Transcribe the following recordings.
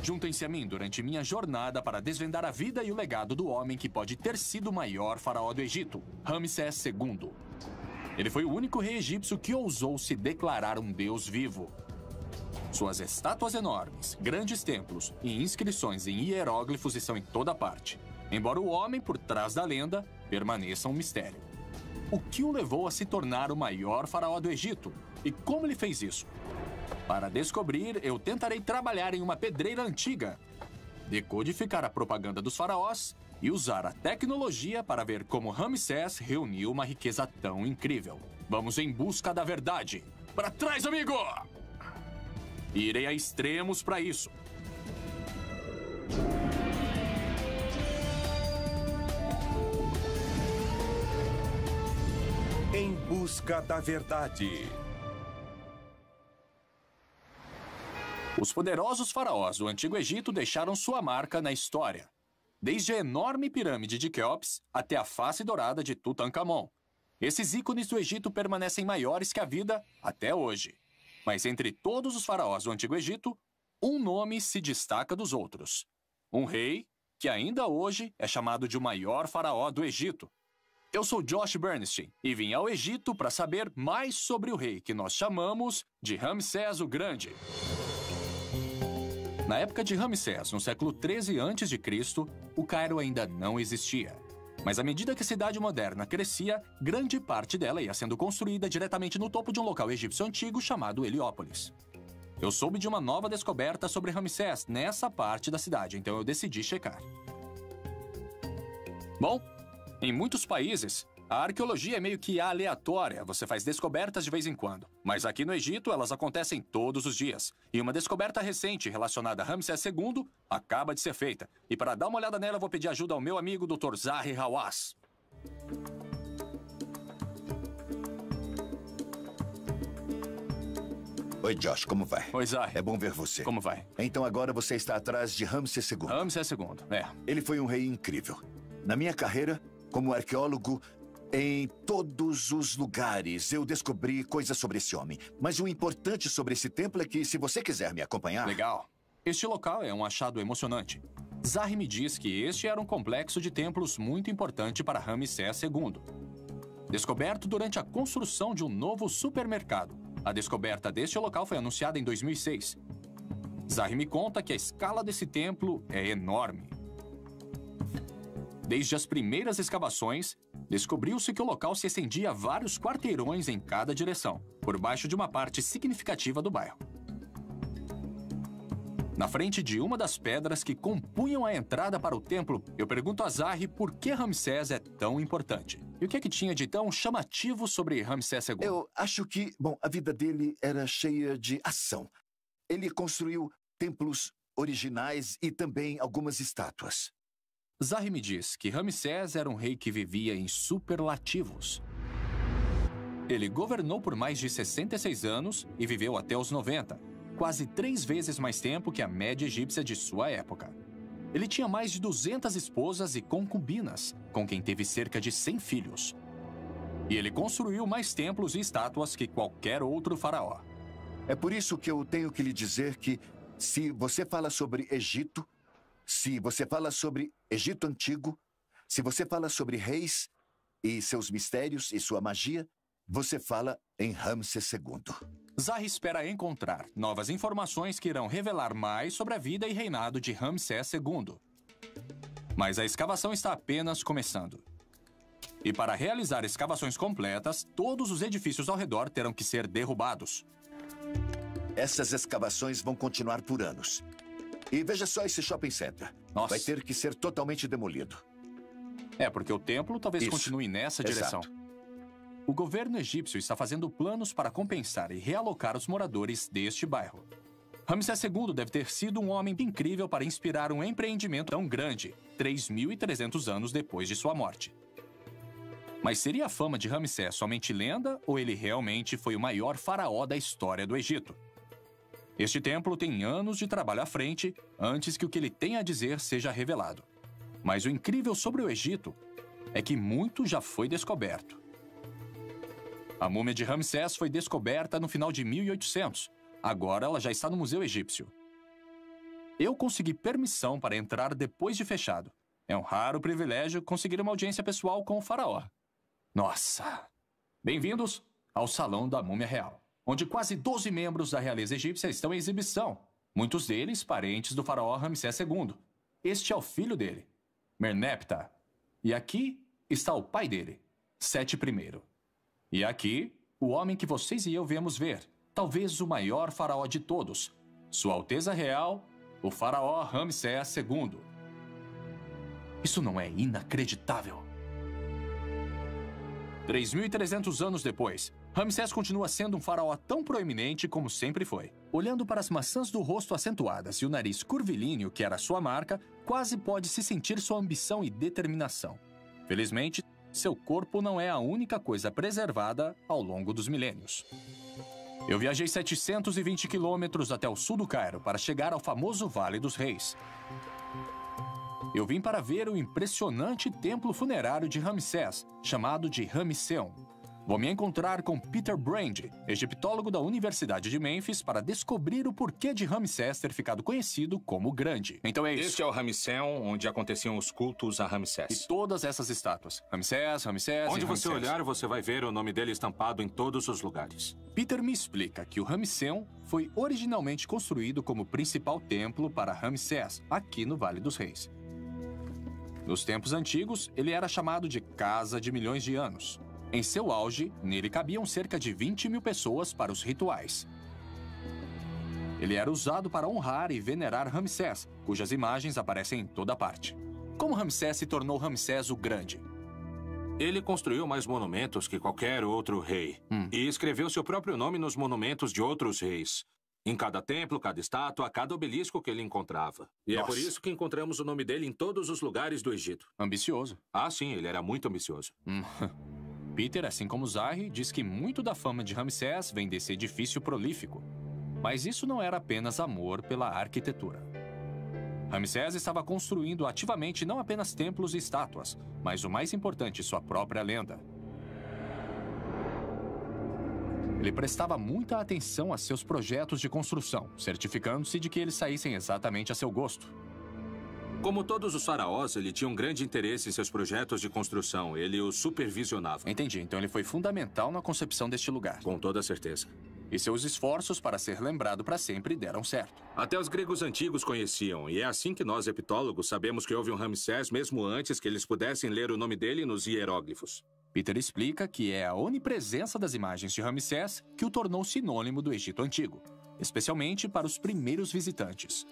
Juntem-se a mim durante minha jornada para desvendar a vida e o legado do homem que pode ter sido o maior faraó do Egito, Ramsés II. Ele foi o único rei egípcio que ousou se declarar um deus vivo. Suas estátuas enormes, grandes templos e inscrições em hieróglifos estão em toda parte, embora o homem por trás da lenda permaneça um mistério. O que o levou a se tornar o maior faraó do Egito? E como ele fez isso? Para descobrir, eu tentarei trabalhar em uma pedreira antiga, decodificar a propaganda dos faraós e usar a tecnologia para ver como Ramsés reuniu uma riqueza tão incrível. Vamos em busca da verdade. Para trás, amigo! Irei a extremos para isso. Em busca da verdade. Os poderosos faraós do Antigo Egito deixaram sua marca na história. Desde a enorme pirâmide de Quéops até a face dourada de Tutankhamon. Esses ícones do Egito permanecem maiores que a vida até hoje. Mas entre todos os faraós do Antigo Egito, um nome se destaca dos outros. Um rei que ainda hoje é chamado de o maior faraó do Egito. Eu sou Josh Bernstein e vim ao Egito para saber mais sobre o rei que nós chamamos de Ramsés o Grande. Na época de Ramsés, no século 13 a.C., o Cairo ainda não existia. Mas à medida que a cidade moderna crescia, grande parte dela ia sendo construída diretamente no topo de um local egípcio antigo chamado Heliópolis. Eu soube de uma nova descoberta sobre Ramsés nessa parte da cidade, então eu decidi checar. Bom, em muitos países, a arqueologia é meio que aleatória, você faz descobertas de vez em quando. Mas aqui no Egito, elas acontecem todos os dias. E uma descoberta recente relacionada a Ramsés II acaba de ser feita. E para dar uma olhada nela, eu vou pedir ajuda ao meu amigo Dr. Zahi Hawass. Oi, Josh, como vai? Oi, Zahi. É bom ver você. Como vai? Então agora você está atrás de Ramsés II. Ramsés II, é. Ele foi um rei incrível. Na minha carreira, como arqueólogo, em todos os lugares eu descobri coisas sobre esse homem. Mas o importante sobre esse templo é que, se você quiser me acompanhar... Legal. Este local é um achado emocionante. Zahi me diz que este era um complexo de templos muito importante para Ramsés II. Descoberto durante a construção de um novo supermercado. A descoberta deste local foi anunciada em 2006. Zahi me conta que a escala desse templo é enorme. Desde as primeiras escavações, descobriu-se que o local se estendia a vários quarteirões em cada direção, por baixo de uma parte significativa do bairro. Na frente de uma das pedras que compunham a entrada para o templo, eu pergunto a Zahi por que Ramsés é tão importante. E o que é que tinha de tão chamativo sobre Ramsés II? Eu acho que, bom, a vida dele era cheia de ação. Ele construiu templos originais e também algumas estátuas. Zahi me diz que Ramsés era um rei que vivia em superlativos. Ele governou por mais de 66 anos e viveu até os 90, quase 3 vezes mais tempo que a média egípcia de sua época. Ele tinha mais de 200 esposas e concubinas, com quem teve cerca de 100 filhos. E ele construiu mais templos e estátuas que qualquer outro faraó. É por isso que eu tenho que lhe dizer que, se você fala sobre Egito, se você fala sobre Egito Antigo, se você fala sobre reis e seus mistérios e sua magia, você fala em Ramsés II. Zahi espera encontrar novas informações que irão revelar mais sobre a vida e reinado de Ramsés II. Mas a escavação está apenas começando. E para realizar escavações completas, todos os edifícios ao redor terão que ser derrubados. Essas escavações vão continuar por anos. E veja só esse shopping center. Nossa. Vai ter que ser totalmente demolido. É, porque o templo talvez Isso. continue nessa direção. Exato. O governo egípcio está fazendo planos para compensar e realocar os moradores deste bairro. Ramsés II deve ter sido um homem incrível para inspirar um empreendimento tão grande, 3.300 anos depois de sua morte. Mas seria a fama de Ramsés somente lenda ou ele realmente foi o maior faraó da história do Egito? Este templo tem anos de trabalho à frente antes que o que ele tem a dizer seja revelado. Mas o incrível sobre o Egito é que muito já foi descoberto. A múmia de Ramsés foi descoberta no final de 1800. Agora ela já está no Museu Egípcio. Eu consegui permissão para entrar depois de fechado. É um raro privilégio conseguir uma audiência pessoal com o faraó. Nossa! Bem-vindos ao Salão da Múmia Real, onde quase 12 membros da realeza egípcia estão em exibição. Muitos deles parentes do faraó Ramsés II. Este é o filho dele, Merneptah. E aqui está o pai dele, Sete I. E aqui, o homem que vocês e eu viemos ver, talvez o maior faraó de todos, Sua Alteza Real, o faraó Ramsés II. Isso não é inacreditável? 3.300 anos depois, Ramsés continua sendo um faraó tão proeminente como sempre foi. Olhando para as maçãs do rosto acentuadas e o nariz curvilíneo que era sua marca, quase pode-se sentir sua ambição e determinação. Felizmente, seu corpo não é a única coisa preservada ao longo dos milênios. Eu viajei 720 quilômetros até o sul do Cairo para chegar ao famoso Vale dos Reis. Eu vim para ver o impressionante templo funerário de Ramsés, chamado de Ramesseum. Vou me encontrar com Peter Brand, egiptólogo da Universidade de Memphis, para descobrir o porquê de Ramsés ter ficado conhecido como Grande. Então é isso. Este é o Ramesseum, onde aconteciam os cultos a Ramsés. E todas essas estátuas. Ramsés, Onde você olhar, você vai ver o nome dele estampado em todos os lugares. Peter me explica que o Ramesseum foi originalmente construído como principal templo para Ramsés, aqui no Vale dos Reis. Nos tempos antigos, ele era chamado de Casa de Milhões de Anos. Em seu auge, nele cabiam cerca de 20.000 pessoas para os rituais. Ele era usado para honrar e venerar Ramsés, cujas imagens aparecem em toda parte. Como Ramsés se tornou Ramsés o Grande? Ele construiu mais monumentos que qualquer outro rei. E escreveu seu próprio nome nos monumentos de outros reis. Em cada templo, cada estátua, cada obelisco que ele encontrava. E é por isso que encontramos o nome dele em todos os lugares do Egito. Ambicioso. Ah, sim, ele era muito ambicioso. Peter, assim como Zahi, diz que muito da fama de Ramsés vem desse edifício prolífico. Mas isso não era apenas amor pela arquitetura. Ramsés estava construindo ativamente não apenas templos e estátuas, mas o mais importante, sua própria lenda. Ele prestava muita atenção a seus projetos de construção, certificando-se de que eles saíssem exatamente a seu gosto. Como todos os faraós, ele tinha um grande interesse em seus projetos de construção. Ele os supervisionava. Entendi. Então ele foi fundamental na concepção deste lugar. Com toda certeza. E seus esforços para ser lembrado para sempre deram certo. Até os gregos antigos conheciam, e é assim que nós, egiptólogos, sabemos que houve um Ramsés mesmo antes que eles pudessem ler o nome dele nos hieróglifos. Peter explica que é a onipresença das imagens de Ramsés que o tornou sinônimo do Egito Antigo, especialmente para os primeiros visitantes.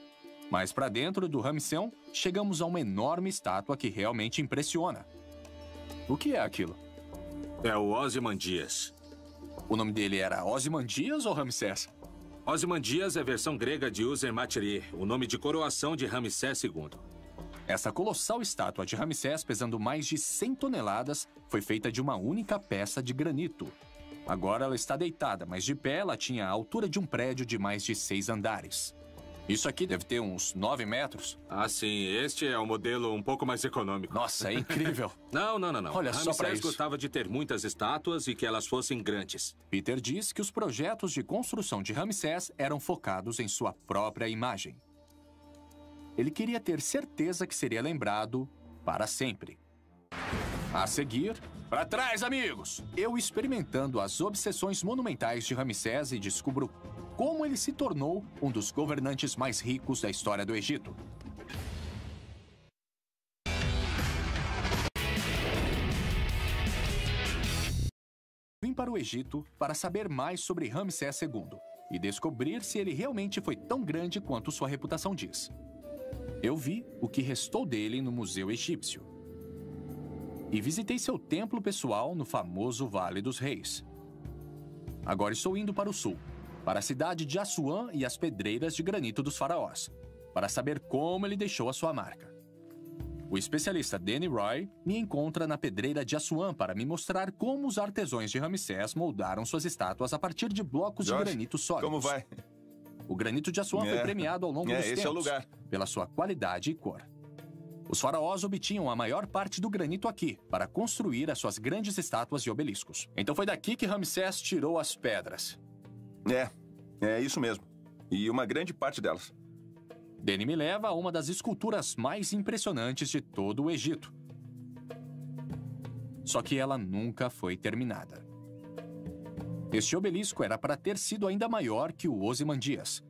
Mas para dentro do Ramesseum, chegamos a uma enorme estátua que realmente impressiona. O que é aquilo? É o Ozymandias. O nome dele era Ozymandias ou Ramsés? Ozymandias é a versão grega de User-Materi, o nome de coroação de Ramsés II. Essa colossal estátua de Ramsés, pesando mais de 100 toneladas, foi feita de uma única peça de granito. Agora ela está deitada, mas de pé ela tinha a altura de um prédio de mais de 6 andares. Isso aqui deve ter uns 9 metros. Ah, sim. Este é o modelo um pouco mais econômico. Nossa, é incrível. Não. Olha só para Ramsés isso. gostava de ter muitas estátuas e que elas fossem grandes. Peter diz que os projetos de construção de Ramsés eram focados em sua própria imagem. Ele queria ter certeza que seria lembrado para sempre. A seguir, para trás, amigos! Eu experimentando as obsessões monumentais de Ramsés e descubro como ele se tornou um dos governantes mais ricos da história do Egito. Vim para o Egito para saber mais sobre Ramsés II e descobrir se ele realmente foi tão grande quanto sua reputação diz. Eu vi o que restou dele no Museu Egípcio e visitei seu templo pessoal no famoso Vale dos Reis. Agora estou indo para o sul, para a cidade de Assuã e as pedreiras de granito dos faraós, para saber como ele deixou a sua marca. O especialista Danny Roy me encontra na pedreira de Assuã para me mostrar como os artesãos de Ramsés moldaram suas estátuas a partir de blocos de granito sólidos. Como vai? O granito de Assuã foi premiado ao longo dos tempos, esse é o lugar. pela sua qualidade e cor. Os faraós obtinham a maior parte do granito aqui, para construir as suas grandes estátuas e obeliscos. Então foi daqui que Ramsés tirou as pedras. É isso mesmo. E uma grande parte delas. Danny me leva a uma das esculturas mais impressionantes de todo o Egito. Só que ela nunca foi terminada. Este obelisco era para ter sido ainda maior que o Ozymandias.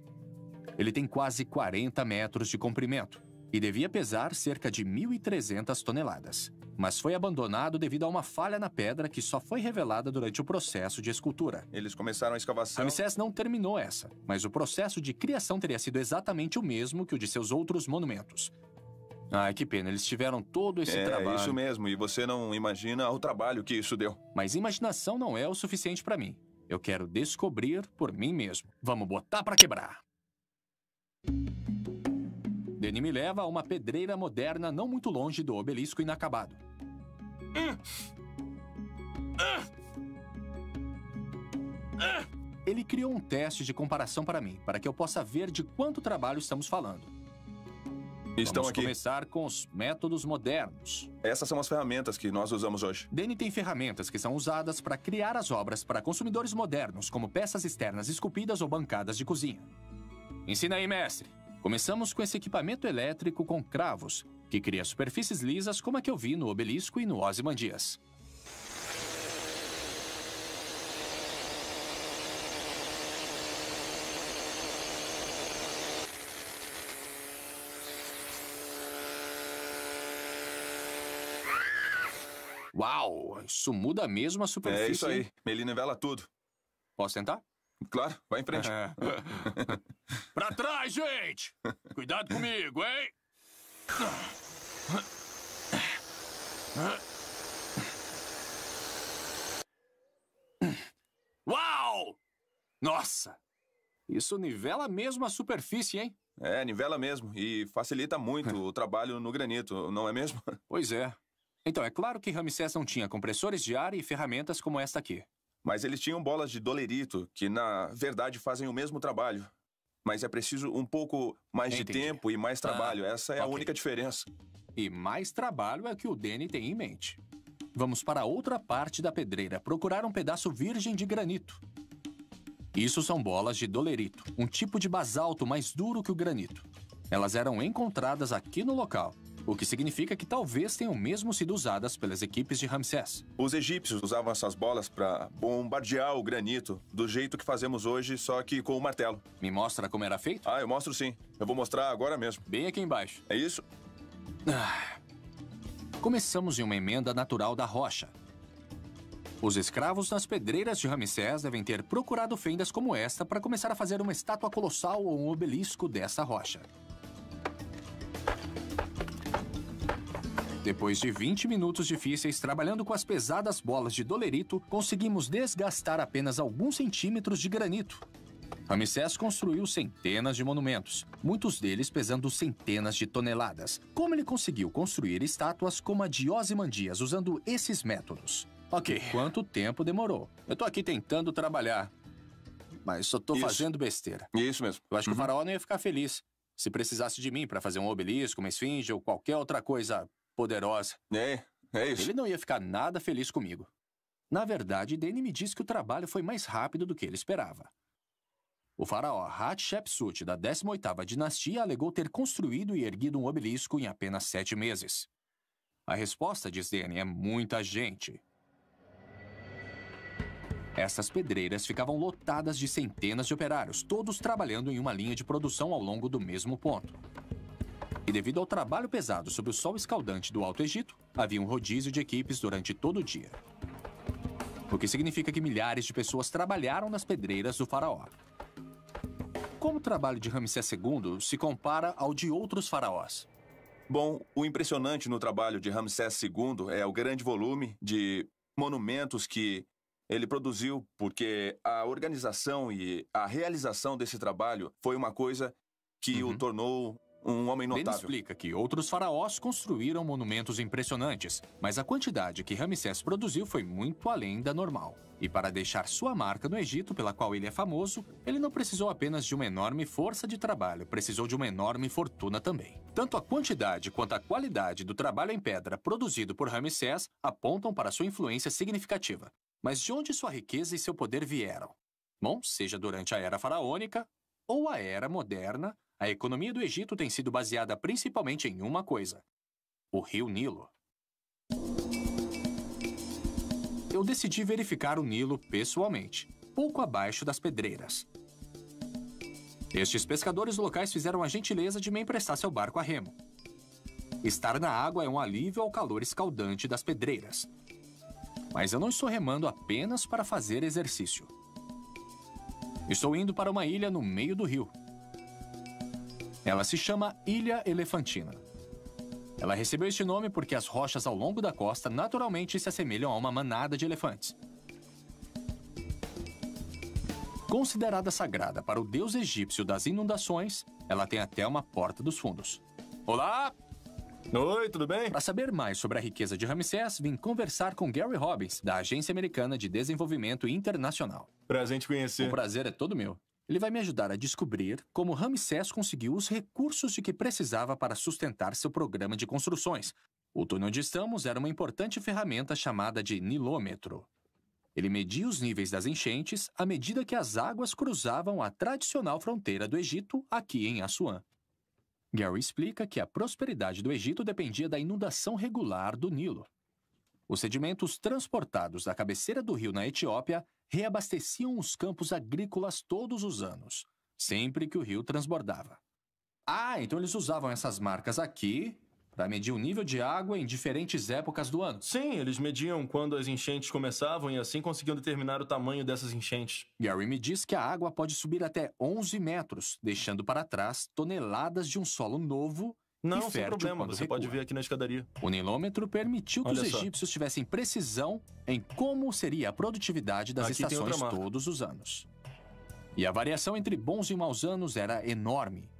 Ele tem quase 40 metros de comprimento e devia pesar cerca de 1.300 toneladas. Mas foi abandonado devido a uma falha na pedra que só foi revelada durante o processo de escultura. Eles começaram a escavação. Ramsés não terminou essa, mas o processo de criação teria sido exatamente o mesmo que o de seus outros monumentos. Ai, que pena, eles tiveram todo esse trabalho. É isso mesmo, e você não imagina o trabalho que isso deu. Mas imaginação não é o suficiente para mim. Eu quero descobrir por mim mesmo. Vamos botar para quebrar. Danny me leva a uma pedreira moderna não muito longe do obelisco inacabado. Ele criou um teste de comparação para mim, para que eu possa ver de quanto trabalho estamos falando. Vamos começar com os métodos modernos. Essas são as ferramentas que nós usamos hoje. Danny tem ferramentas que são usadas para criar as obras para consumidores modernos, como peças externas esculpidas ou bancadas de cozinha. Ensina aí, mestre. Começamos com esse equipamento elétrico com cravos, que cria superfícies lisas como a que eu vi no obelisco e no Ozymandias. Uau, isso muda mesmo a superfície. É isso aí, ele nivela tudo. Posso tentar? Claro, vai em frente. Pra trás, gente! Cuidado comigo, hein? Uau! Nossa! Isso nivela mesmo a superfície, hein? É, nivela mesmo. E facilita muito o trabalho no granito, não é mesmo? Pois é. Então, é claro que Ramsés não tinha compressores de ar e ferramentas como esta aqui. Mas eles tinham bolas de dolerito, que na verdade fazem o mesmo trabalho. Mas é preciso um pouco mais de tempo e mais trabalho. Essa é a única diferença. E mais trabalho é o que o Danny tem em mente. Vamos para outra parte da pedreira, procurar um pedaço virgem de granito. Isso são bolas de dolerito, um tipo de basalto mais duro que o granito. Elas eram encontradas aqui no local, o que significa que talvez tenham mesmo sido usadas pelas equipes de Ramsés. Os egípcios usavam essas bolas para bombardear o granito, do jeito que fazemos hoje, só que com o martelo. Me mostra como era feito? Ah, eu mostro sim. Eu vou mostrar agora mesmo. Bem aqui embaixo. É isso? Começamos em uma emenda natural da rocha. Os escravos nas pedreiras de Ramsés devem ter procurado fendas como esta para começar a fazer uma estátua colossal ou um obelisco dessa rocha. Depois de 20 minutos difíceis trabalhando com as pesadas bolas de dolerito, conseguimos desgastar apenas alguns centímetros de granito. Ramsés construiu centenas de monumentos, muitos deles pesando centenas de toneladas. Como ele conseguiu construir estátuas como a de Ozymandias usando esses métodos? Ok, quanto tempo demorou? Eu tô aqui tentando trabalhar, mas só tô fazendo besteira. Isso mesmo. Eu acho que o faraó não ia ficar feliz se precisasse de mim para fazer um obelisco, uma esfinge ou qualquer outra coisa poderosa. É isso. Ele não ia ficar nada feliz comigo. Na verdade, Danny me disse que o trabalho foi mais rápido do que ele esperava. O faraó Hatshepsut, da 18ª dinastia, alegou ter construído e erguido um obelisco em apenas 7 meses. A resposta, diz Danny, é muita gente. Essas pedreiras ficavam lotadas de centenas de operários, todos trabalhando em uma linha de produção ao longo do mesmo ponto. E devido ao trabalho pesado sob o sol escaldante do Alto Egito, havia um rodízio de equipes durante todo o dia. O que significa que milhares de pessoas trabalharam nas pedreiras do faraó. Como o trabalho de Ramsés II se compara ao de outros faraós? Bom, o impressionante no trabalho de Ramsés II é o grande volume de monumentos que ele produziu, porque a organização e a realização desse trabalho foi uma coisa que o tornou um homem notável. Ele explica que outros faraós construíram monumentos impressionantes, mas a quantidade que Ramsés produziu foi muito além da normal. E para deixar sua marca no Egito, pela qual ele é famoso, ele não precisou apenas de uma enorme força de trabalho, precisou de uma enorme fortuna também. Tanto a quantidade quanto a qualidade do trabalho em pedra produzido por Ramsés apontam para sua influência significativa. Mas de onde sua riqueza e seu poder vieram? Bom, seja durante a Era Faraônica ou a Era Moderna, a economia do Egito tem sido baseada principalmente em uma coisa: o Rio Nilo. Eu decidi verificar o Nilo pessoalmente, pouco abaixo das pedreiras. Estes pescadores locais fizeram a gentileza de me emprestar seu barco a remo. Estar na água é um alívio ao calor escaldante das pedreiras. Mas eu não estou remando apenas para fazer exercício. Estou indo para uma ilha no meio do rio. Ela se chama Ilha Elefantina. Ela recebeu este nome porque as rochas ao longo da costa naturalmente se assemelham a uma manada de elefantes. Considerada sagrada para o deus egípcio das inundações, ela tem até uma porta dos fundos. Olá! Oi, tudo bem? Para saber mais sobre a riqueza de Ramsés, vim conversar com Gary Robbins, da Agência Americana de Desenvolvimento Internacional. Prazer em te conhecer. O prazer é todo meu. Ele vai me ajudar a descobrir como Ramsés conseguiu os recursos de que precisava para sustentar seu programa de construções. O túnel onde estamos era uma importante ferramenta chamada de nilômetro. Ele media os níveis das enchentes à medida que as águas cruzavam a tradicional fronteira do Egito aqui em Assuã. Gary explica que a prosperidade do Egito dependia da inundação regular do Nilo. Os sedimentos transportados da cabeceira do rio na Etiópia reabasteciam os campos agrícolas todos os anos, sempre que o rio transbordava. Ah, então eles usavam essas marcas aqui para medir o nível de água em diferentes épocas do ano. Sim, eles mediam quando as enchentes começavam e assim conseguiam determinar o tamanho dessas enchentes. Gary me diz que a água pode subir até 11 metros, deixando para trás toneladas de um solo novo e Não, sem fértil problema, quando você recua. pode ver aqui na escadaria. O nilômetro permitiu que Olha os só. egípcios tivessem precisão em como seria a produtividade das Aqui tem outra estações marca. todos os anos. E a variação entre bons e maus anos era enorme.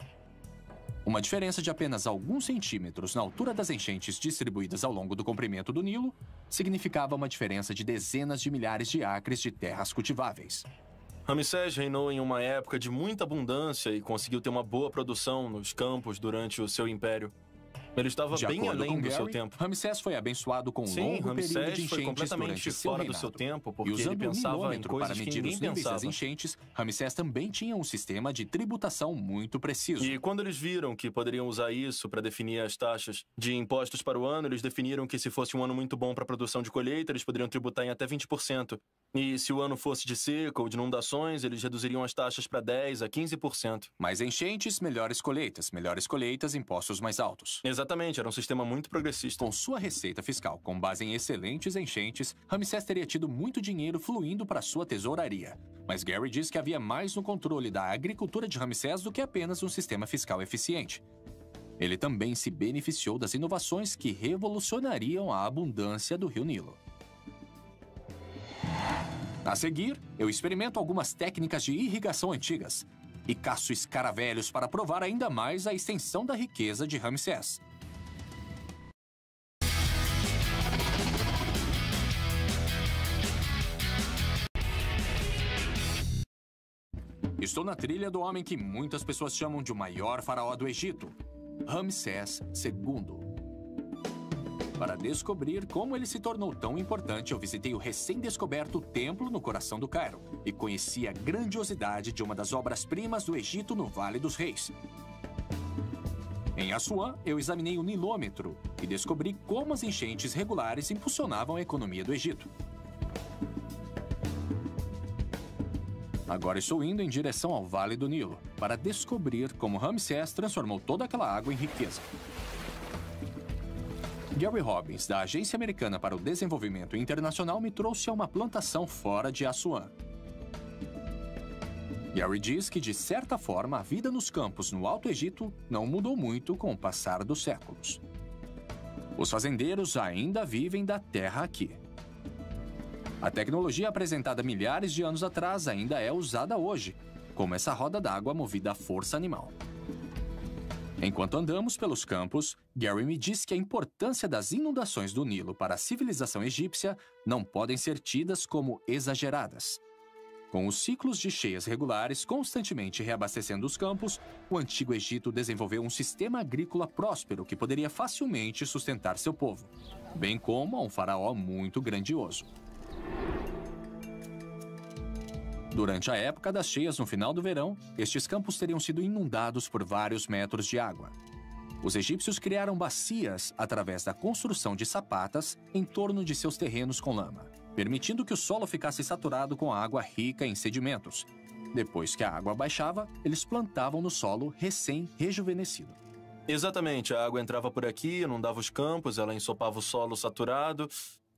Uma diferença de apenas alguns centímetros na altura das enchentes distribuídas ao longo do comprimento do Nilo significava uma diferença de dezenas de milhares de acres de terras cultiváveis. Ramsés reinou em uma época de muita abundância e conseguiu ter uma boa produção nos campos durante o seu império. Ele estava De bem acordo além com do seu Gary, tempo. Ramsés foi abençoado com um Sim, longo período de Ramsés foi enchentes completamente durante seu fora do reinado. seu tempo, E porque ele usando o pensava em nilômetro para coisas que medir os ninguém níveis das pensava. enchentes, Ramsés também tinha um sistema de tributação muito preciso. E quando eles viram que poderiam usar isso para definir as taxas de impostos para o ano, eles definiram que se fosse um ano muito bom para a produção de colheita, eles poderiam tributar em até 20%. E se o ano fosse de seca ou de inundações, eles reduziriam as taxas para 10% a 15%. Mais enchentes, melhores colheitas, impostos mais altos. Exatamente, era um sistema muito progressista. Com sua receita fiscal com base em excelentes enchentes, Ramsés teria tido muito dinheiro fluindo para sua tesouraria. Mas Gary diz que havia mais no controle da agricultura de Ramsés do que apenas um sistema fiscal eficiente. Ele também se beneficiou das inovações que revolucionariam a abundância do Rio Nilo. A seguir, eu experimento algumas técnicas de irrigação antigas e caço escaravelhos para provar ainda mais a extensão da riqueza de Ramsés. Estou na trilha do homem que muitas pessoas chamam de o maior faraó do Egito, Ramsés II. Para descobrir como ele se tornou tão importante, eu visitei o recém-descoberto templo no coração do Cairo e conheci a grandiosidade de uma das obras-primas do Egito no Vale dos Reis. Em Assuã, eu examinei o nilômetro e descobri como as enchentes regulares impulsionavam a economia do Egito. Agora estou indo em direção ao Vale do Nilo para descobrir como Ramsés transformou toda aquela água em riqueza. Gary Robbins, da Agência Americana para o Desenvolvimento Internacional, me trouxe a uma plantação fora de Assuã. Gary diz que, de certa forma, a vida nos campos no Alto Egito não mudou muito com o passar dos séculos. Os fazendeiros ainda vivem da terra aqui. A tecnologia apresentada milhares de anos atrás ainda é usada hoje, como essa roda d'água movida à força animal. Enquanto andamos pelos campos, Gary me diz que a importância das inundações do Nilo para a civilização egípcia não podem ser tidas como exageradas. Com os ciclos de cheias regulares constantemente reabastecendo os campos, o Antigo Egito desenvolveu um sistema agrícola próspero que poderia facilmente sustentar seu povo, bem como a um faraó muito grandioso. Durante a época das cheias no final do verão, estes campos teriam sido inundados por vários metros de água. Os egípcios criaram bacias através da construção de sapatas em torno de seus terrenos com lama, permitindo que o solo ficasse saturado com água rica em sedimentos. Depois que a água baixava, eles plantavam no solo recém-rejuvenescido. Exatamente, a água entrava por aqui, inundava os campos, ela ensopava o solo saturado,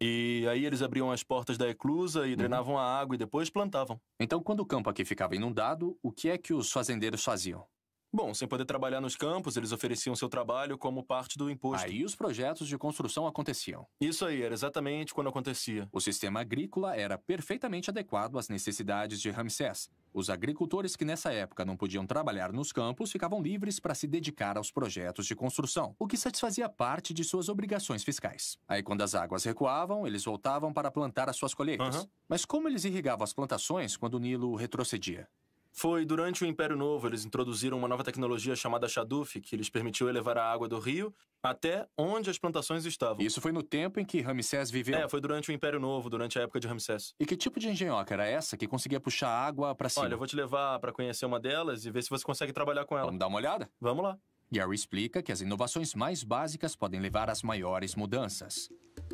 e aí eles abriam as portas da eclusa e drenavam a água e depois plantavam. Então, quando o campo aqui ficava inundado, o que é que os fazendeiros faziam? Bom, sem poder trabalhar nos campos, eles ofereciam seu trabalho como parte do imposto. Aí os projetos de construção aconteciam. Isso aí, era exatamente quando acontecia. O sistema agrícola era perfeitamente adequado às necessidades de Ramsés. Os agricultores que nessa época não podiam trabalhar nos campos ficavam livres para se dedicar aos projetos de construção, o que satisfazia parte de suas obrigações fiscais. Aí, quando as águas recuavam, eles voltavam para plantar as suas colheitas. Mas como eles irrigavam as plantações quando o Nilo retrocedia? Foi durante o Império Novo, eles introduziram uma nova tecnologia chamada Shaduf, que lhes permitiu elevar a água do rio até onde as plantações estavam. Isso foi no tempo em que Ramsés viveu? Foi durante o Império Novo, durante a época de Ramsés. E que tipo de engenhoca era essa que conseguia puxar a água para cima? Olha, eu vou te levar para conhecer uma delas e ver se você consegue trabalhar com ela. Vamos dar uma olhada? Vamos lá. Gary explica que as inovações mais básicas podem levar às maiores mudanças.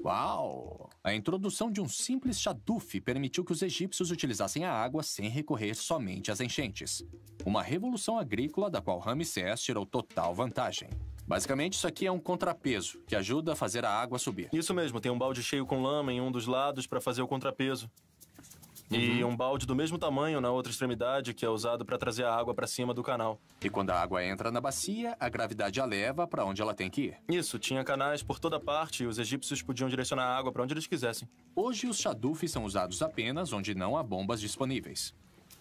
Uau! A introdução de um simples Shaduf permitiu que os egípcios utilizassem a água sem recorrer somente às enchentes. Uma revolução agrícola da qual Ramsés tirou total vantagem. Basicamente, isso aqui é um contrapeso, que ajuda a fazer a água subir. Isso mesmo, tem um balde cheio com lama em um dos lados para fazer o contrapeso. E um balde do mesmo tamanho na outra extremidade, que é usado para trazer a água para cima do canal. E quando a água entra na bacia, a gravidade a leva para onde ela tem que ir. Isso, tinha canais por toda parte e os egípcios podiam direcionar a água para onde eles quisessem. Hoje, os Shadufs são usados apenas onde não há bombas disponíveis.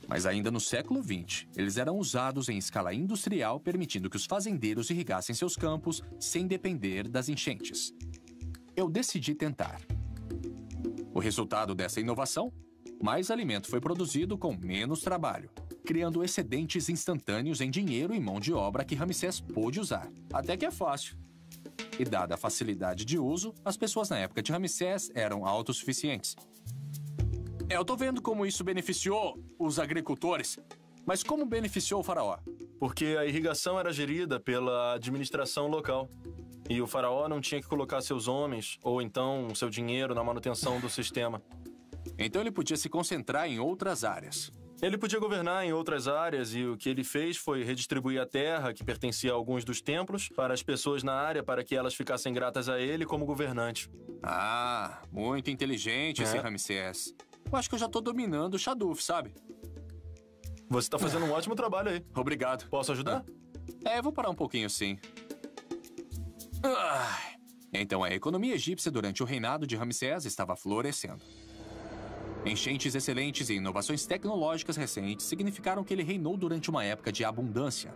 Mas ainda no século XX, eles eram usados em escala industrial, permitindo que os fazendeiros irrigassem seus campos sem depender das enchentes. Eu decidi tentar. O resultado dessa inovação? Mais alimento foi produzido com menos trabalho, criando excedentes instantâneos em dinheiro e mão de obra que Ramsés pôde usar. Até que é fácil. E dada a facilidade de uso, as pessoas na época de Ramsés eram autossuficientes. Eu tô vendo como isso beneficiou os agricultores, mas como beneficiou o faraó? Porque a irrigação era gerida pela administração local. E o faraó não tinha que colocar seus homens, ou então seu dinheiro, na manutenção do sistema. Então ele podia se concentrar em outras áreas. Ele podia governar em outras áreas e o que ele fez foi redistribuir a terra, que pertencia a alguns dos templos, para as pessoas na área para que elas ficassem gratas a ele como governante. Ah, muito inteligente esse Ramsés. Eu acho que eu já tô dominando o Shaduf, sabe? Você tá fazendo um ótimo trabalho aí. Obrigado. Posso ajudar? Eu vou parar um pouquinho sim. Então a economia egípcia durante o reinado de Ramsés estava florescendo. Enchentes excelentes e inovações tecnológicas recentes significaram que ele reinou durante uma época de abundância.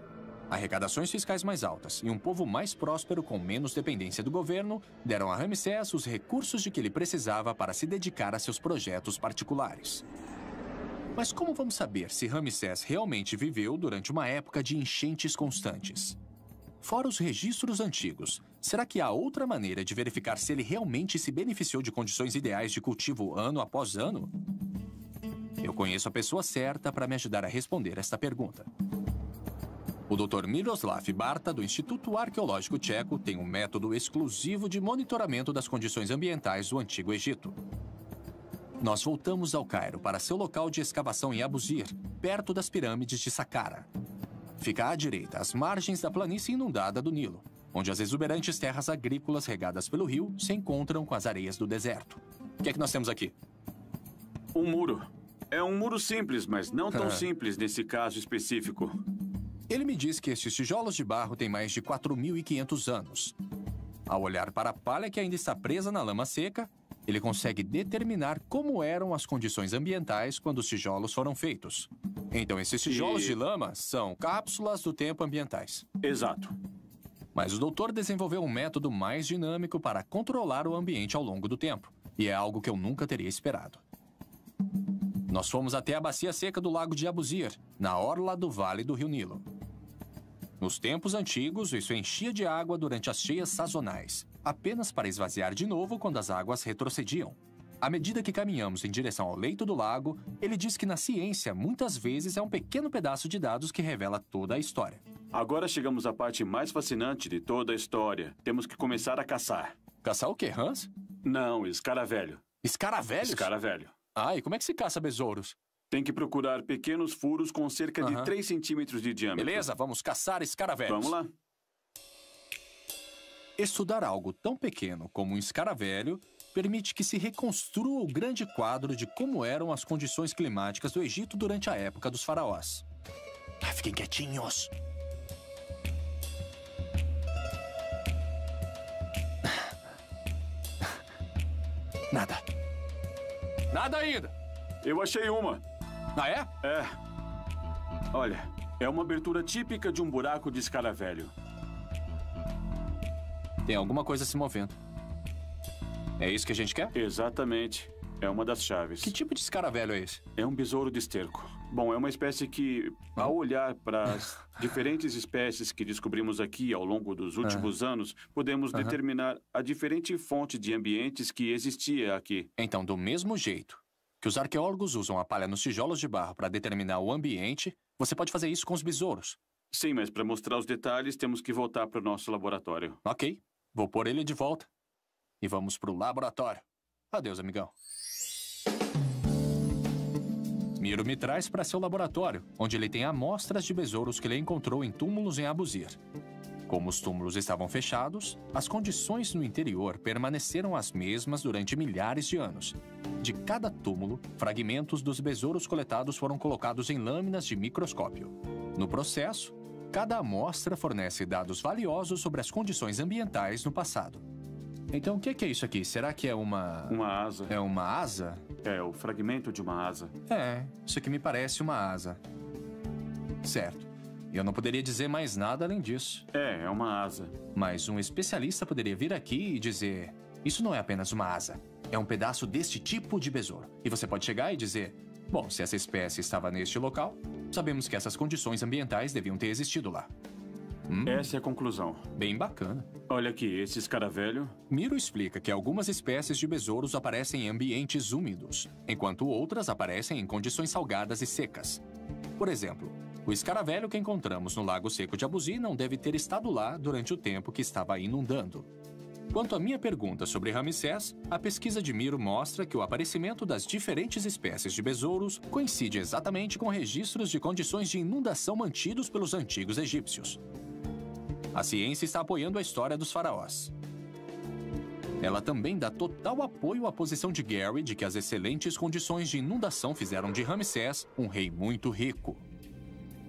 Arrecadações fiscais mais altas e um povo mais próspero com menos dependência do governo deram a Ramsés os recursos de que ele precisava para se dedicar a seus projetos particulares. Mas como vamos saber se Ramsés realmente viveu durante uma época de enchentes constantes? Fora os registros antigos, será que há outra maneira de verificar se ele realmente se beneficiou de condições ideais de cultivo ano após ano? Eu conheço a pessoa certa para me ajudar a responder esta pergunta. O Dr. Miroslav Barta, do Instituto Arqueológico Tcheco, tem um método exclusivo de monitoramento das condições ambientais do Antigo Egito. Nós voltamos ao Cairo para seu local de escavação em Abusir, perto das pirâmides de Saqqara. Fica à direita, às margens da planície inundada do Nilo, onde as exuberantes terras agrícolas regadas pelo rio se encontram com as areias do deserto. O que é que nós temos aqui? Um muro. É um muro simples, mas não tão simples nesse caso específico. Ele me diz que estes tijolos de barro têm mais de 4.500 anos. Ao olhar para a palha que ainda está presa na lama seca, ele consegue determinar como eram as condições ambientais quando os tijolos foram feitos. Então, esses tijolos de lama são cápsulas do tempo ambientais. Exato. Mas o doutor desenvolveu um método mais dinâmico para controlar o ambiente ao longo do tempo. E é algo que eu nunca teria esperado. Nós fomos até a bacia seca do lago de Abusir, na orla do vale do rio Nilo. Nos tempos antigos, isso enchia de água durante as cheias sazonais, apenas para esvaziar de novo quando as águas retrocediam. À medida que caminhamos em direção ao leito do lago, ele diz que na ciência, muitas vezes, é um pequeno pedaço de dados que revela toda a história. Agora chegamos à parte mais fascinante de toda a história. Temos que começar a caçar. Caçar o quê, Hans? Não, escaravelho. Escaravelhos? Escaravelho. Ah, e como é que se caça besouros? Tem que procurar pequenos furos com cerca de 3 centímetros de diâmetro. Beleza, vamos caçar escaravelhos. Vamos lá. Estudar algo tão pequeno como um escaravelho permite que se reconstrua o grande quadro de como eram as condições climáticas do Egito durante a época dos faraós. Fiquem quietinhos. Nada. Nada ainda. Eu achei uma. Ah, é? É. Olha, é uma abertura típica de um buraco de escaravelho. Tem alguma coisa se movendo. É isso que a gente quer? Exatamente. É uma das chaves. Que tipo de escaravelho é esse? É um besouro de esterco. Bom, é uma espécie que, ao olhar para as diferentes espécies que descobrimos aqui ao longo dos últimos anos, podemos determinar a diferente fonte de ambientes que existia aqui. Então, do mesmo jeito que os arqueólogos usam a palha nos tijolos de barro para determinar o ambiente, você pode fazer isso com os besouros. Sim, mas para mostrar os detalhes, temos que voltar para o nosso laboratório. Ok, vou pôr ele de volta. E vamos para o laboratório. Adeus, amigão. Miro me traz para seu laboratório, onde ele tem amostras de besouros que ele encontrou em túmulos em Abusir. Como os túmulos estavam fechados, as condições no interior permaneceram as mesmas durante milhares de anos. De cada túmulo, fragmentos dos besouros coletados foram colocados em lâminas de microscópio. No processo, cada amostra fornece dados valiosos sobre as condições ambientais no passado. Então, o que é isso aqui? Será que é uma... Uma asa. É uma asa? É, o fragmento de uma asa. É, isso aqui me parece uma asa. Certo. Eu não poderia dizer mais nada além disso. É uma asa. Mas um especialista poderia vir aqui e dizer... Isso não é apenas uma asa. É um pedaço deste tipo de besouro. E você pode chegar e dizer... Bom, se essa espécie estava neste local, sabemos que essas condições ambientais deviam ter existido lá. Essa é a conclusão. Bem bacana. Olha aqui, esse escaravelho... Miro explica que algumas espécies de besouros aparecem em ambientes úmidos, enquanto outras aparecem em condições salgadas e secas. Por exemplo, o escaravelho que encontramos no Lago Seco de Abusir não deve ter estado lá durante o tempo que estava inundando. Quanto à minha pergunta sobre Ramsés, a pesquisa de Miro mostra que o aparecimento das diferentes espécies de besouros coincide exatamente com registros de condições de inundação mantidos pelos antigos egípcios. A ciência está apoiando a história dos faraós. Ela também dá total apoio à posição de Gary de que as excelentes condições de inundação fizeram de Ramsés um rei muito rico.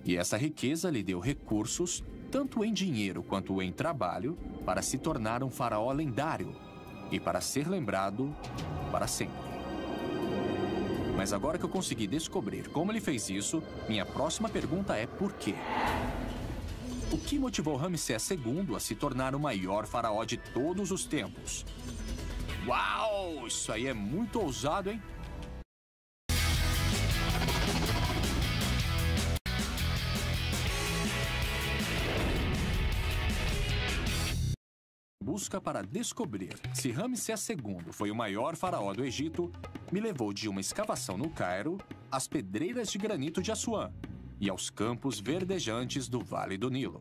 E essa riqueza lhe deu recursos, tanto em dinheiro quanto em trabalho, para se tornar um faraó lendário e para ser lembrado para sempre. Mas agora que eu consegui descobrir como ele fez isso, minha próxima pergunta é por quê? O que motivou Ramsés II a se tornar o maior faraó de todos os tempos? Uau! Isso aí é muito ousado, hein? Busca para descobrir se Ramsés II foi o maior faraó do Egito me levou de uma escavação no Cairo às pedreiras de granito de Assuã e aos campos verdejantes do Vale do Nilo.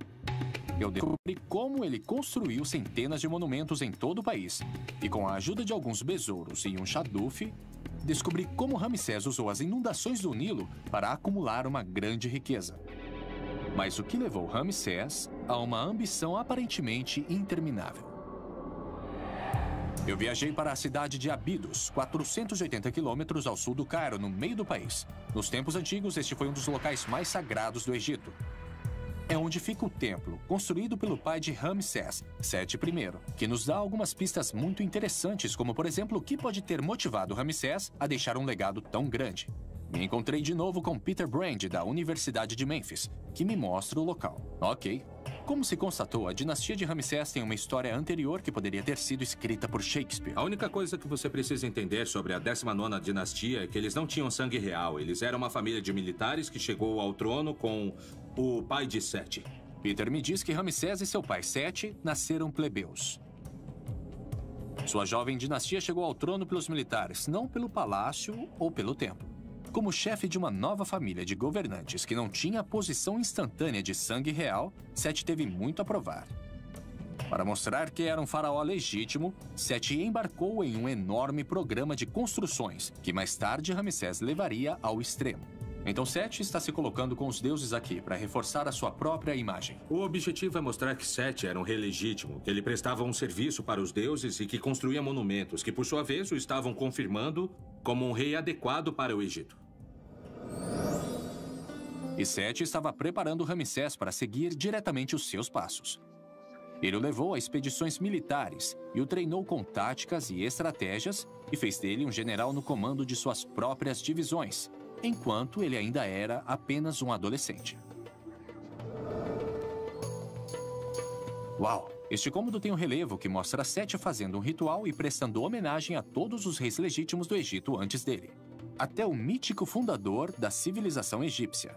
Eu descobri como ele construiu centenas de monumentos em todo o país e, com a ajuda de alguns besouros e um chadufe, descobri como Ramsés usou as inundações do Nilo para acumular uma grande riqueza. Mas o que levou Ramsés a uma ambição aparentemente interminável? Eu viajei para a cidade de Abidos, 480 quilômetros ao sul do Cairo, no meio do país. Nos tempos antigos, este foi um dos locais mais sagrados do Egito. É onde fica o templo, construído pelo pai de Ramsés, Sete I, que nos dá algumas pistas muito interessantes, como, por exemplo, o que pode ter motivado Ramsés a deixar um legado tão grande. Me encontrei de novo com Peter Brand, da Universidade de Memphis, que me mostra o local. Ok. Como se constatou, a dinastia de Ramsés tem uma história anterior que poderia ter sido escrita por Shakespeare. A única coisa que você precisa entender sobre a 19ª dinastia é que eles não tinham sangue real. Eles eram uma família de militares que chegou ao trono com o pai de Sete. Peter me diz que Ramsés e seu pai Sete nasceram plebeus. Sua jovem dinastia chegou ao trono pelos militares, não pelo palácio ou pelo templo. Como chefe de uma nova família de governantes que não tinha a posição instantânea de sangue real, Sete teve muito a provar. Para mostrar que era um faraó legítimo, Sete embarcou em um enorme programa de construções, que mais tarde Ramsés levaria ao extremo. Então Sete está se colocando com os deuses aqui para reforçar a sua própria imagem. O objetivo é mostrar que Sete era um rei legítimo, que ele prestava um serviço para os deuses e que construía monumentos, que por sua vez o estavam confirmando como um rei adequado para o Egito. E Sete estava preparando Ramsés para seguir diretamente os seus passos. Ele o levou a expedições militares e o treinou com táticas e estratégias e fez dele um general no comando de suas próprias divisões, enquanto ele ainda era apenas um adolescente. Uau! Este cômodo tem um relevo que mostra Sete fazendo um ritual e prestando homenagem a todos os reis legítimos do Egito antes dele, até o mítico fundador da civilização egípcia.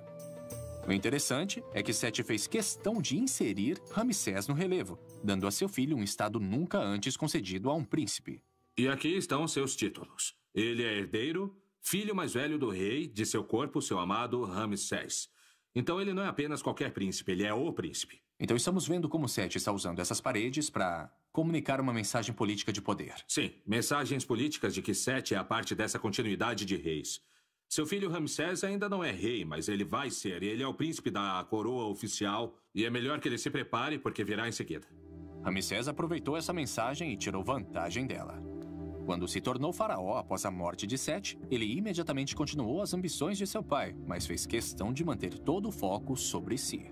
O interessante é que Sete fez questão de inserir Ramsés no relevo, dando a seu filho um estado nunca antes concedido a um príncipe. E aqui estão seus títulos. Ele é herdeiro, filho mais velho do rei, de seu corpo, seu amado Ramsés. Então ele não é apenas qualquer príncipe, ele é o príncipe. Então estamos vendo como Sete está usando essas paredes para comunicar uma mensagem política de poder. Sim, mensagens políticas de que Sete é a parte dessa continuidade de reis. Seu filho Ramsés ainda não é rei, mas ele vai ser. Ele é o príncipe da coroa oficial e é melhor que ele se prepare porque virá em seguida. Ramsés aproveitou essa mensagem e tirou vantagem dela. Quando se tornou faraó após a morte de Sete, ele imediatamente continuou as ambições de seu pai, mas fez questão de manter todo o foco sobre si.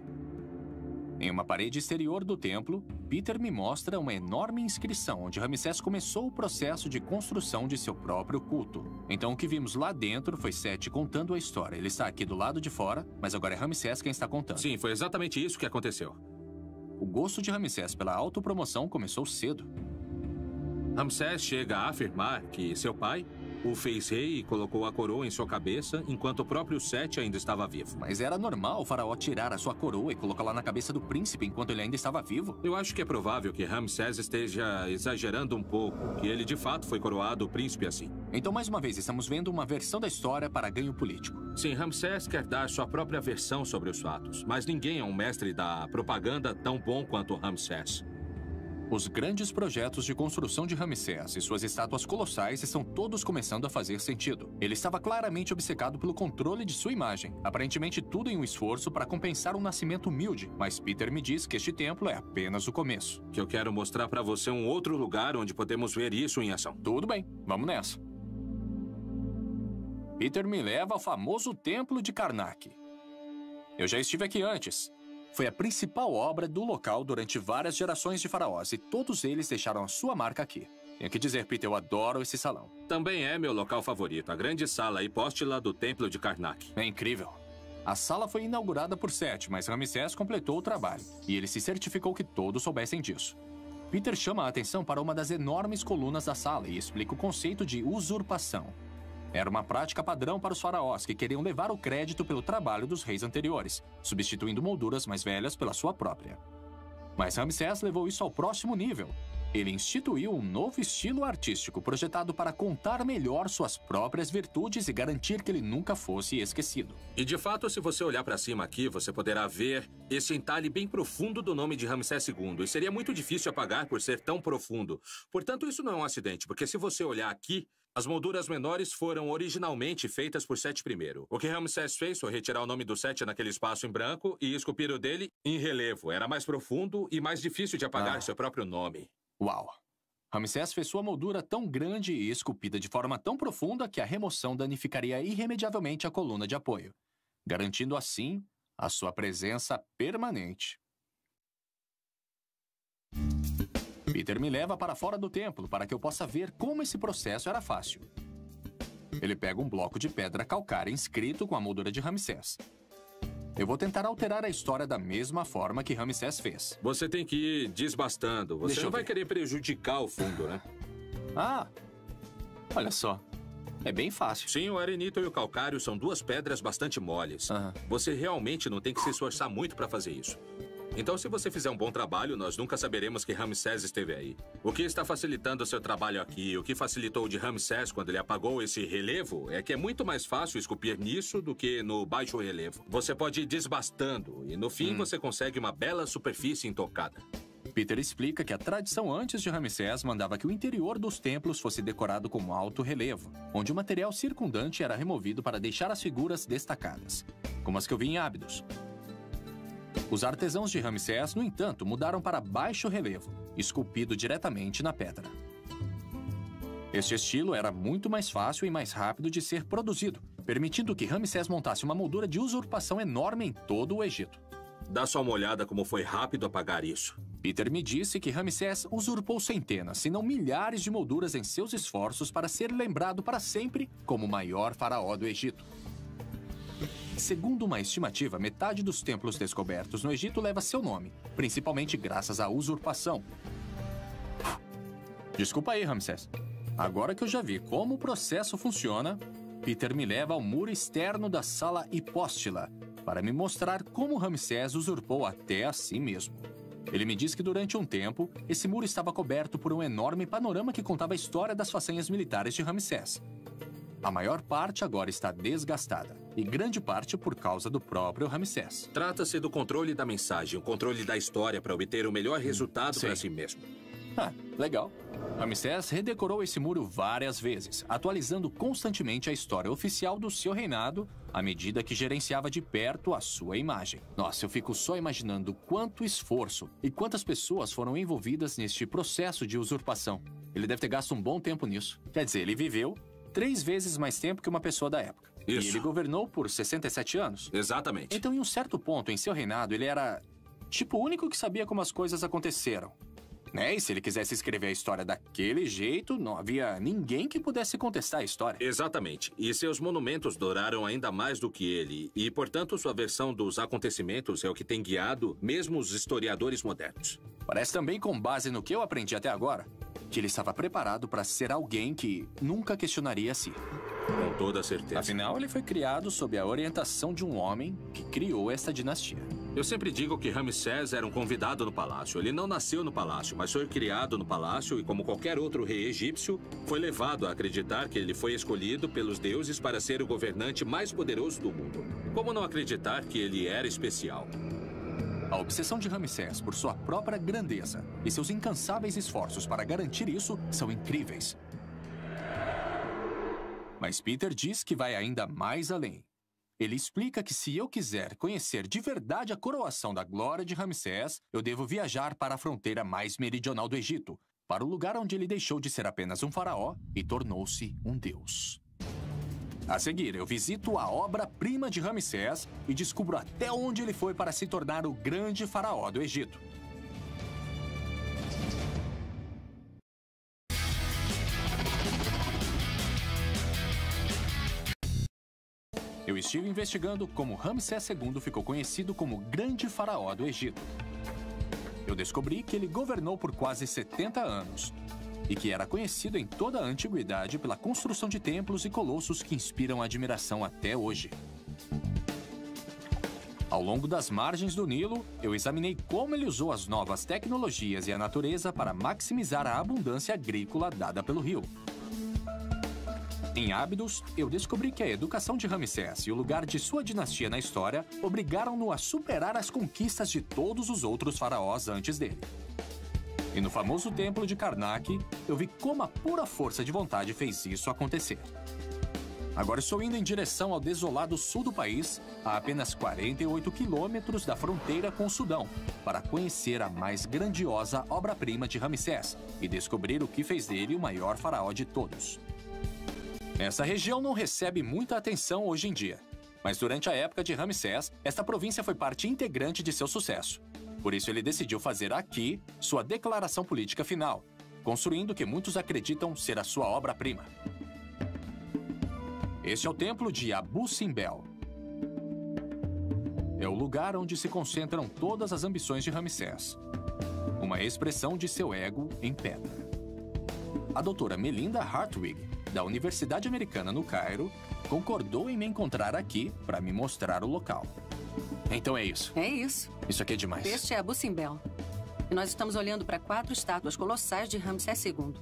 Em uma parede exterior do templo, Peter me mostra uma enorme inscrição onde Ramsés começou o processo de construção de seu próprio culto. Então o que vimos lá dentro foi Sete contando a história. Ele está aqui do lado de fora, mas agora é Ramsés quem está contando. Sim, foi exatamente isso que aconteceu. O gosto de Ramsés pela autopromoção começou cedo. Ramsés chega a afirmar que seu pai o fez rei e colocou a coroa em sua cabeça enquanto o próprio Sete ainda estava vivo. Mas era normal o faraó tirar a sua coroa e colocá-la na cabeça do príncipe enquanto ele ainda estava vivo? Eu acho que é provável que Ramsés esteja exagerando um pouco, que ele de fato foi coroado príncipe assim. Então, mais uma vez, estamos vendo uma versão da história para ganho político. Sim, Ramsés quer dar sua própria versão sobre os fatos, mas ninguém é um mestre da propaganda tão bom quanto Ramsés. Os grandes projetos de construção de Ramsés e suas estátuas colossais estão todos começando a fazer sentido. Ele estava claramente obcecado pelo controle de sua imagem, aparentemente tudo em um esforço para compensar um nascimento humilde, mas Peter me diz que este templo é apenas o começo. Que eu quero mostrar para você um outro lugar onde podemos ver isso em ação. Tudo bem, vamos nessa. Peter me leva ao famoso templo de Karnak. Eu já estive aqui antes. Foi a principal obra do local durante várias gerações de faraós e todos eles deixaram a sua marca aqui. Tenho que dizer, Peter, eu adoro esse salão. Também é meu local favorito, a grande sala hipóstila do Templo de Karnak. É incrível. A sala foi inaugurada por Sete, mas Ramsés completou o trabalho e ele se certificou que todos soubessem disso. Peter chama a atenção para uma das enormes colunas da sala e explica o conceito de usurpação. Era uma prática padrão para os faraós que queriam levar o crédito pelo trabalho dos reis anteriores, substituindo molduras mais velhas pela sua própria. Mas Ramsés levou isso ao próximo nível. Ele instituiu um novo estilo artístico projetado para contar melhor suas próprias virtudes e garantir que ele nunca fosse esquecido. E de fato, se você olhar para cima aqui, você poderá ver esse entalhe bem profundo do nome de Ramsés II. E seria muito difícil apagar por ser tão profundo. Portanto, isso não é um acidente, porque se você olhar aqui, as molduras menores foram originalmente feitas por Sete I. O que Ramsés fez foi retirar o nome do Sete naquele espaço em branco e esculpir o dele em relevo. Era mais profundo e mais difícil de apagar seu próprio nome. Uau! Ramsés fez sua moldura tão grande e esculpida de forma tão profunda que a remoção danificaria irremediavelmente a coluna de apoio, garantindo assim a sua presença permanente. Peter me leva para fora do templo para que eu possa ver como esse processo era fácil. Ele pega um bloco de pedra calcária inscrito com a moldura de Ramsés. Eu vou tentar alterar a história da mesma forma que Ramsés fez. Você tem que ir desbastando. Você não vai querer prejudicar o fundo, né? Ah, olha só. É bem fácil. Sim, o arenito e o calcário são duas pedras bastante moles. Você realmente não tem que se esforçar muito para fazer isso. Então, se você fizer um bom trabalho, nós nunca saberemos que Ramsés esteve aí. O que está facilitando o seu trabalho aqui, o que facilitou o de Ramsés quando ele apagou esse relevo, é que é muito mais fácil esculpir nisso do que no baixo relevo. Você pode ir desbastando e, no fim, você consegue uma bela superfície intocada. Peter explica que a tradição antes de Ramsés mandava que o interior dos templos fosse decorado com alto relevo, onde o material circundante era removido para deixar as figuras destacadas, como as que eu vi em Ábidos. Os artesãos de Ramsés, no entanto, mudaram para baixo relevo, esculpido diretamente na pedra. Este estilo era muito mais fácil e mais rápido de ser produzido, permitindo que Ramsés montasse uma moldura de usurpação enorme em todo o Egito. Dá só uma olhada como foi rápido apagar isso. Peter me disse que Ramsés usurpou centenas, se não milhares de molduras em seus esforços para ser lembrado para sempre como o maior faraó do Egito. Segundo uma estimativa, metade dos templos descobertos no Egito leva seu nome, principalmente graças à usurpação. Desculpa aí, Ramsés. Agora que eu já vi como o processo funciona, Peter me leva ao muro externo da sala hipóstila para me mostrar como Ramsés usurpou até a si mesmo. Ele me diz que durante um tempo, esse muro estava coberto por um enorme panorama que contava a história das façanhas militares de Ramsés. A maior parte agora está desgastada, e grande parte por causa do próprio Ramsés. Trata-se do controle da mensagem, o controle da história para obter o melhor resultado para si mesmo. Legal. Ramsés redecorou esse muro várias vezes, atualizando constantemente a história oficial do seu reinado à medida que gerenciava de perto a sua imagem. Nossa, eu fico só imaginando quanto esforço e quantas pessoas foram envolvidas neste processo de usurpação. Ele deve ter gasto um bom tempo nisso. Quer dizer, ele viveu 3 vezes mais tempo que uma pessoa da época. Isso. E ele governou por 67 anos. Exatamente. Então, em um certo ponto em seu reinado, ele era, tipo, o único que sabia como as coisas aconteceram. Né? E se ele quisesse escrever a história daquele jeito, não havia ninguém que pudesse contestar a história. Exatamente. E seus monumentos duraram ainda mais do que ele. E, portanto, sua versão dos acontecimentos é o que tem guiado mesmo os historiadores modernos. Parece também, com base no que eu aprendi até agora, que ele estava preparado para ser alguém que nunca questionaria a si. Com toda certeza. Afinal, ele foi criado sob a orientação de um homem que criou esta dinastia. Eu sempre digo que Ramsés era um convidado no palácio. Ele não nasceu no palácio, mas foi criado no palácio e, como qualquer outro rei egípcio, foi levado a acreditar que ele foi escolhido pelos deuses para ser o governante mais poderoso do mundo. Como não acreditar que ele era especial? A obsessão de Ramsés por sua própria grandeza e seus incansáveis esforços para garantir isso são incríveis. Mas Peter diz que vai ainda mais além. Ele explica que se eu quiser conhecer de verdade a coroação da glória de Ramsés, eu devo viajar para a fronteira mais meridional do Egito, para o lugar onde ele deixou de ser apenas um faraó e tornou-se um deus. A seguir, eu visito a obra-prima de Ramsés e descubro até onde ele foi para se tornar o grande faraó do Egito. Eu estive investigando como Ramsés II ficou conhecido como o Grande Faraó do Egito. Eu descobri que ele governou por quase 70 anos e que era conhecido em toda a antiguidade pela construção de templos e colossos que inspiram admiração até hoje. Ao longo das margens do Nilo, eu examinei como ele usou as novas tecnologias e a natureza para maximizar a abundância agrícola dada pelo rio. Em Ábidos, eu descobri que a educação de Ramsés e o lugar de sua dinastia na história obrigaram-no a superar as conquistas de todos os outros faraós antes dele. E no famoso templo de Karnak, eu vi como a pura força de vontade fez isso acontecer. Agora estou indo em direção ao desolado sul do país, a apenas 48 quilômetros da fronteira com o Sudão, para conhecer a mais grandiosa obra-prima de Ramsés e descobrir o que fez dele o maior faraó de todos. Essa região não recebe muita atenção hoje em dia, mas durante a época de Ramsés, esta província foi parte integrante de seu sucesso. Por isso ele decidiu fazer aqui sua declaração política final, construindo o que muitos acreditam ser a sua obra-prima. Este é o templo de Abu Simbel. É o lugar onde se concentram todas as ambições de Ramsés. Uma expressão de seu ego em pedra. A doutora Melinda Hartwig, da Universidade Americana no Cairo, concordou em me encontrar aqui para me mostrar o local. Então é isso. É isso. Isso aqui é demais. Este é Abu Simbel. E nós estamos olhando para 4 estátuas colossais de Ramsés II.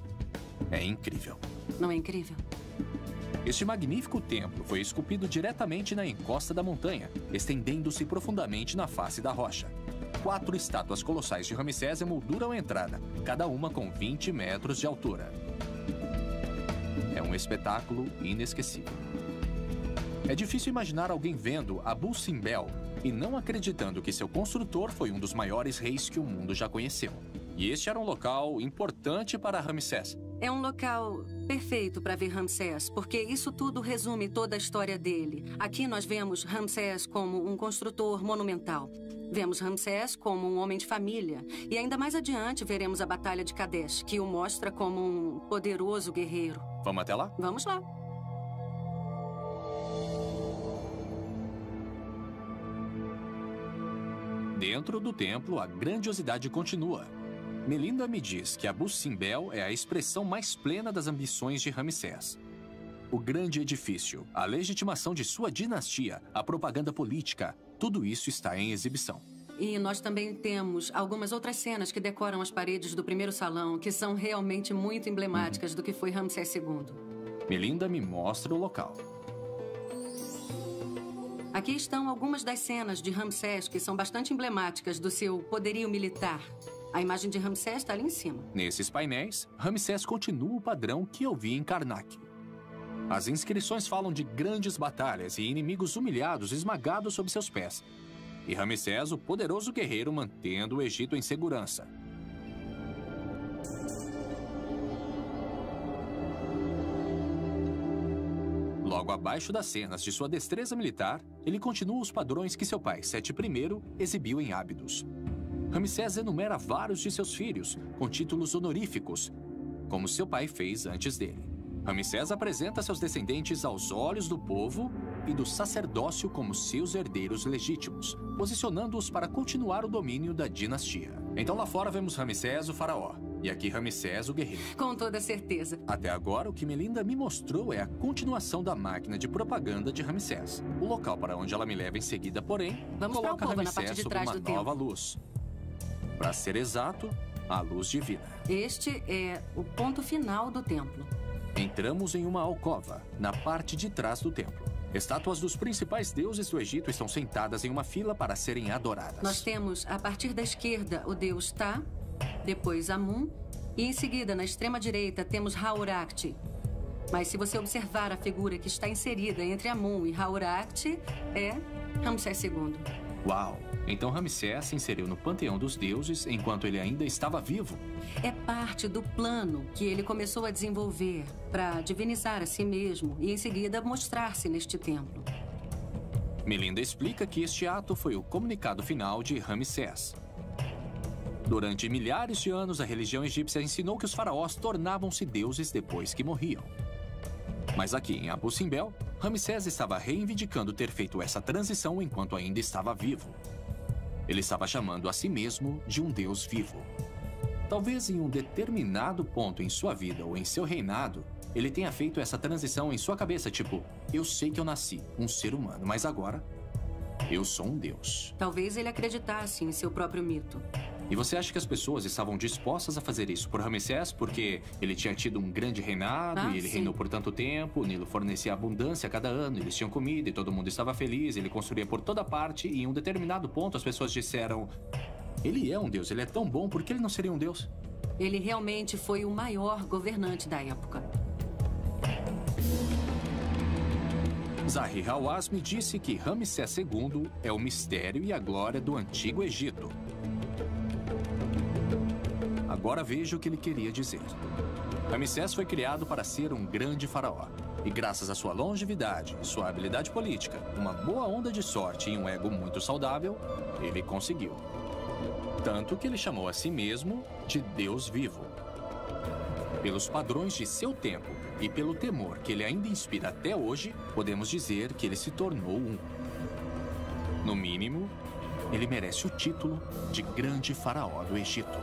É incrível. Não é incrível? Este magnífico templo foi esculpido diretamente na encosta da montanha, estendendo-se profundamente na face da rocha. 4 estátuas colossais de Ramsés emolduram a entrada, cada uma com 20 metros de altura. É um espetáculo inesquecível. É difícil imaginar alguém vendo Abu Simbel e não acreditando que seu construtor foi um dos maiores reis que o mundo já conheceu. E este era um local importante para Ramsés. É um local perfeito para ver Ramsés, porque isso tudo resume toda a história dele. Aqui nós vemos Ramsés como um construtor monumental. Vemos Ramsés como um homem de família. E ainda mais adiante veremos a Batalha de Kadesh, que o mostra como um poderoso guerreiro. Vamos até lá? Vamos lá. Dentro do templo, a grandiosidade continua. Melinda me diz que Abu Simbel é a expressão mais plena das ambições de Ramsés. O grande edifício, a legitimação de sua dinastia, a propaganda política, tudo isso está em exibição. E nós também temos algumas outras cenas que decoram as paredes do primeiro salão, que são realmente muito emblemáticas do que foi Ramsés II. Melinda me mostra o local. Aqui estão algumas das cenas de Ramsés que são bastante emblemáticas do seu poderio militar. A imagem de Ramsés está ali em cima. Nesses painéis, Ramsés continua o padrão que eu vi em Karnak. As inscrições falam de grandes batalhas e inimigos humilhados esmagados sob seus pés. E Ramsés, o poderoso guerreiro, mantendo o Egito em segurança. Logo abaixo das cenas de sua destreza militar, ele continua os padrões que seu pai, Sete I, exibiu em Ábidos. Ramsés enumera vários de seus filhos, com títulos honoríficos, como seu pai fez antes dele. Ramsés apresenta seus descendentes aos olhos do povo e do sacerdócio como seus herdeiros legítimos, posicionando-os para continuar o domínio da dinastia. Então lá fora vemos Ramsés, o faraó, e aqui Ramsés, o guerreiro. Com toda certeza. Até agora, o que Melinda me mostrou é a continuação da máquina de propaganda de Ramsés. O local para onde ela me leva em seguida, porém, coloca Ramsés sob uma nova luz. Para ser exato, a luz divina. Este é o ponto final do templo. Entramos em uma alcova, na parte de trás do templo. Estátuas dos principais deuses do Egito estão sentadas em uma fila para serem adoradas. Nós temos, a partir da esquerda, o deus Tá, depois Amun, e em seguida, na extrema direita, temos Hauracti. Mas se você observar a figura que está inserida entre Amun e Hauracti, é Ramsés II. Uau! Então Ramsés se inseriu no panteão dos deuses enquanto ele ainda estava vivo. É parte do plano que ele começou a desenvolver para divinizar a si mesmo e, em seguida, mostrar-se neste templo. Melinda explica que este ato foi o comunicado final de Ramsés. Durante milhares de anos, a religião egípcia ensinou que os faraós tornavam-se deuses depois que morriam. Mas aqui em Abu Simbel, Ramsés estava reivindicando ter feito essa transição enquanto ainda estava vivo. Ele estava chamando a si mesmo de um deus vivo. Talvez em um determinado ponto em sua vida ou em seu reinado, ele tenha feito essa transição em sua cabeça, tipo, eu sei que eu nasci, um ser humano, mas agora, eu sou um deus. Talvez ele acreditasse em seu próprio mito. E você acha que as pessoas estavam dispostas a fazer isso por Ramsés porque ele tinha tido um grande reinado e ele reinou por tanto tempo, o Nilo fornecia abundância a cada ano, eles tinham comida e todo mundo estava feliz, ele construía por toda parte e em um determinado ponto as pessoas disseram, ele é um deus, ele é tão bom, por que ele não seria um deus? Ele realmente foi o maior governante da época. Zahi Hawass me disse que Ramsés II é o mistério e a glória do Antigo Egito. Agora veja o que ele queria dizer. Ramsés foi criado para ser um grande faraó. E graças à sua longevidade, sua habilidade política, uma boa onda de sorte e um ego muito saudável, ele conseguiu. Tanto que ele chamou a si mesmo de Deus vivo. Pelos padrões de seu tempo e pelo temor que ele ainda inspira até hoje, podemos dizer que ele se tornou um. No mínimo, ele merece o título de grande faraó do Egito.